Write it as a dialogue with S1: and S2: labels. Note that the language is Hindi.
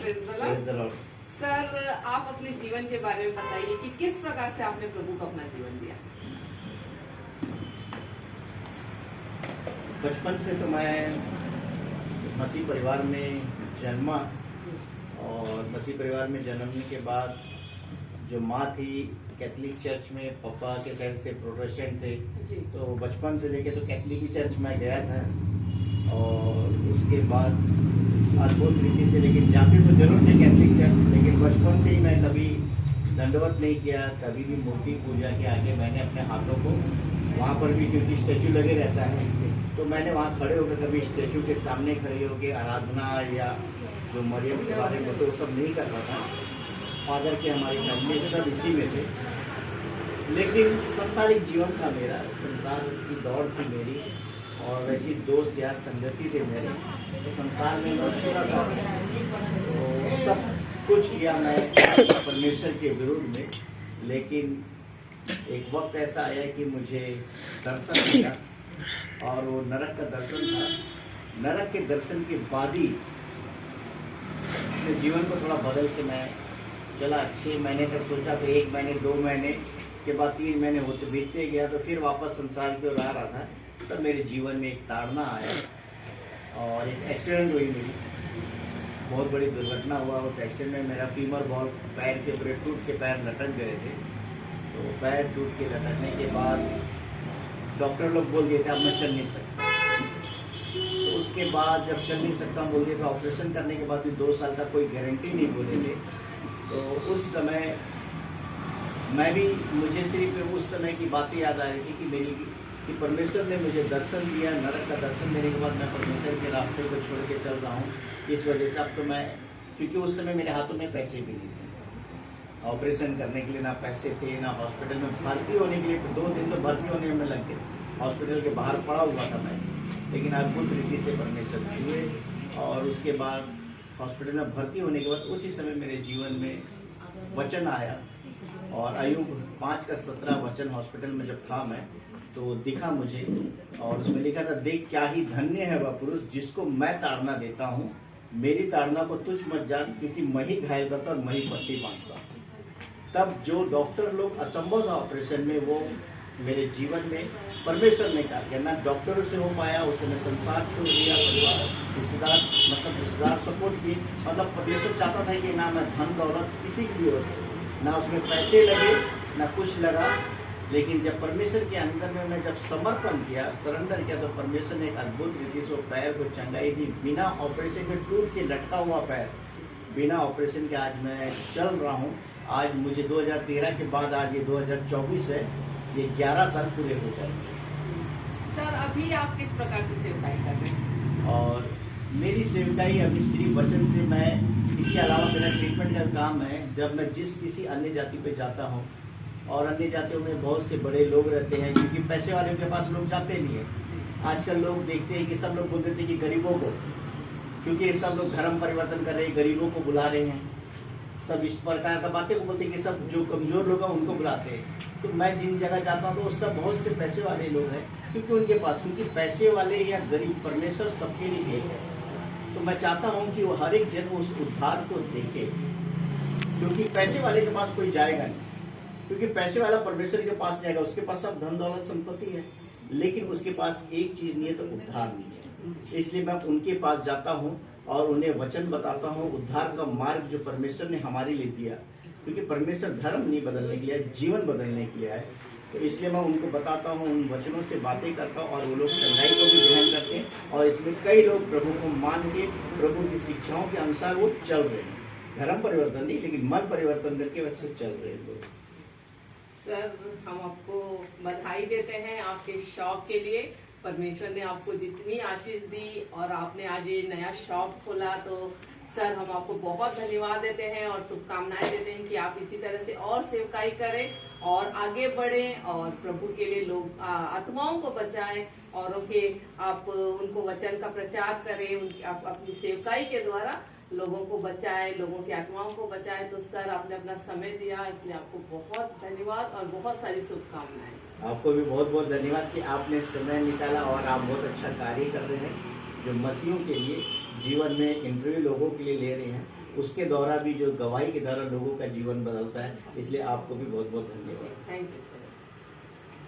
S1: Praise the Lord।
S2: सर, आप अपने जीवन के बारे में बताइए कि किस प्रकार से आपने प्रभु को अपना जीवन दिया।
S1: बचपन से तो मैं मसीह परिवार में जन्मा और मसीह परिवार में जन्मने के बाद जो माँ थी कैथलिक चर्च में, पापा के साइड से प्रोटेस्टेंट थे, तो बचपन से लेके तो कैथलिक ही चर्च में गया था। और उसके बाद अद्भुत रीति से, लेकिन जाते तो जरूर थे कैथलिक चर्च, लेकिन बचपन से ही मैं कभी दंडवत नहीं किया, कभी भी मूर्ति पूजा के आगे मैंने अपने हाथों को वहाँ पर भी, क्योंकि स्टैचू लगे रहता है, तो मैंने वहाँ खड़े होकर कभी स्टैचू के सामने खड़े होकर आराधना या जो मरियम के बारे में तो सब नहीं कर रहा था। फादर के हमारी फैमिली सब इसी में थे, लेकिन संसारिक जीवन था मेरा, संसार की दौड़ थी मेरी, और वैसी दोस्त यार संगति थे मेरे, तो संसार में मैं पूरा था, तो सब कुछ किया मैं परमेश्वर के विरुद्ध में। लेकिन एक वक्त ऐसा आया कि मुझे दर्शन मिला, और वो नरक का दर्शन था। नरक के दर्शन के बाद ही अपने जीवन को थोड़ा बदल के मैं चला। 6 महीने तक सोचा, तो 1 महीने 2 महीने के बाद 3 महीने होते बीतते गया, तो फिर वापस संसार की ओर आ रहा था। तब मेरे जीवन में एक ताड़ना आया और एक एक्सीडेंट हुई मेरी, बहुत बड़ी दुर्घटना हुआ। उस एक्सीडेंट में मेरा फीमर बॉल पैर के पूरे टूट के पैर लटक गए थे। तो पैर टूट के लटकने के बाद डॉक्टर लोग बोल दिए थे अब मैं चल नहीं सकता। तो उसके बाद जब चल नहीं सकता बोल दिया, तो ऑपरेशन करने के बाद भी 2 साल का कोई गारंटी नहीं बोले थे। तो उस समय मैं भी, मुझे सिर्फ उस समय की बातें याद आ रही थी कि परमेश्वर ने मुझे दर्शन दिया। नरक का दर्शन देने के बाद मैं परमेश्वर के रास्ते को छोड़ के चल रहा हूँ। इस वजह से अब तो मैं, क्योंकि उस समय मेरे हाथों में पैसे भी नहीं थे ऑपरेशन करने के लिए, ना पैसे थे, ना हॉस्पिटल में भर्ती होने के लिए। 2 दिन तो भर्ती होने में लग गए, हॉस्पिटल के बाहर पड़ा हुआ था मैं। लेकिन अद्भुत रीति से परमेश्वर छुए, और उसके बाद हॉस्पिटल में भर्ती होने के बाद उसी समय मेरे जीवन में वचन आया। और अय्यूब 5:17 वचन हॉस्पिटल में जब था मैं, तो दिखा मुझे, और उसमें लिखा था, देख क्या ही धन्य है वह पुरुष जिसको मैं ताड़ना देता हूँ, मेरी ताड़ना को तुझ मत जान, क्योंकि मैं ही घायल करता और मैं ही पट्टी बांधता। तब जो डॉक्टर लोग असंभव था ऑपरेशन में, वो मेरे जीवन में परमेश्वर ने कहा, ना डॉक्टरों से हो पाया, उसे मैं संसार छोड़ दिया, परिवार रिश्तेदार सपोर्ट किए। मतलब परमेश्वर चाहता था कि ना मैं धन दौलत किसी की ओर से, ना उसमें पैसे लगे, ना कुछ लगा। लेकिन जब परमेश्वर के अंदर में मैं जब समर्पण किया, सरेंडर किया, तो परमेश्वर ने एक अद्भुत रीति से पैर को चंगाई दी। बिना ऑपरेशन के टूट के लटका हुआ पैर, बिना ऑपरेशन के आज मैं चल रहा हूँ। आज मुझे 2013 के बाद आज ये 2024 है, ये 11 साल पूरे हो जाएंगे।
S2: सर, अभी आप किस प्रकार से सेवकाई कर रहे हैं?
S1: और मेरी सेवकाई अभी श्री वचन से, मैं इसके अलावा मेरा ट्रीटमेंट का काम है। जब मैं किसी अन्य जाति पे जाता हूँ, और अन्य जातियों में बहुत से बड़े लोग रहते हैं, क्योंकि पैसे वालों के पास लोग जाते नहीं है। आजकल लोग देखते हैं कि सब लोग बोल देते हैं कि गरीबों को, क्योंकि सब लोग धर्म परिवर्तन कर रहे हैं, गरीबों को बुला रहे हैं, सब इस प्रकार का बातें को बोलते हैं कि सब जो कमजोर लोग हैं उनको बुलाते हैं। तो मैं जिन जगह जाता हूँ तो सब बहुत से पैसे वाले लोग हैं, क्योंकि उनके पास, क्योंकि पैसे वाले या गरीब, परमेश्वर सबके लिए एक है। तो मैं चाहता हूँ कि वो हर एक जन उस उद्धार को देखे, क्योंकि पैसे वाले के पास कोई जाएगा नहीं, क्योंकि पैसे वाला परमेश्वर के पास जाएगा, उसके पास सब धन दौलत संपत्ति है, लेकिन उसके पास एक चीज नहीं है, तो उद्धार नहीं है। इसलिए मैं उनके पास जाता हूँ और उन्हें वचन बताता हूँ, उद्धार का मार्ग जो परमेश्वर ने हमारे लिए दिया, क्योंकि परमेश्वर धर्म नहीं बदलने के लिए, जीवन बदलने के लिए है। तो इसलिए मैं उनको बताता हूँ, उन वचनों से बातें करता हूँ, और वो लोग चंगाई को भी ग्रहण करते हैं। और इसमें कई लोग प्रभु को मान के, प्रभु की शिक्षाओं के अनुसार वो चल रहे हैं। धर्म परिवर्तन नहीं, लेकिन मन परिवर्तन करके वैसे चल रहे हैं लोग।
S2: सर, हम आपको बधाई देते हैं आपके शॉप के लिए। परमेश्वर ने आपको जितनी आशीष दी, और आपने आज ये नया शॉप खोला, तो सर हम आपको बहुत धन्यवाद देते हैं और शुभकामनाएं देते हैं कि आप इसी तरह से और सेवकाई करें और आगे बढ़ें, और प्रभु के लिए लोग आत्माओं को बचाएं, औरों के आप उनको वचन का प्रचार करें, आप अपनी सेवकाई के द्वारा लोगों को बचाए, लोगों की आत्माओं को बचाए। तो सर, आपने अपना समय दिया, इसलिए आपको बहुत धन्यवाद और बहुत सारी शुभकामनाएं।
S1: आपको भी बहुत बहुत धन्यवाद कि आपने समय निकाला, और आप बहुत अच्छा कार्य कर रहे हैं, जो मसीहों के लिए जीवन में इंटरव्यू लोगों के लिए ले रहे हैं। उसके द्वारा भी जो गवाही के द्वारा लोगों का जीवन बदलता है, इसलिए आपको भी बहुत बहुत धन्यवाद।
S2: Thank you sir.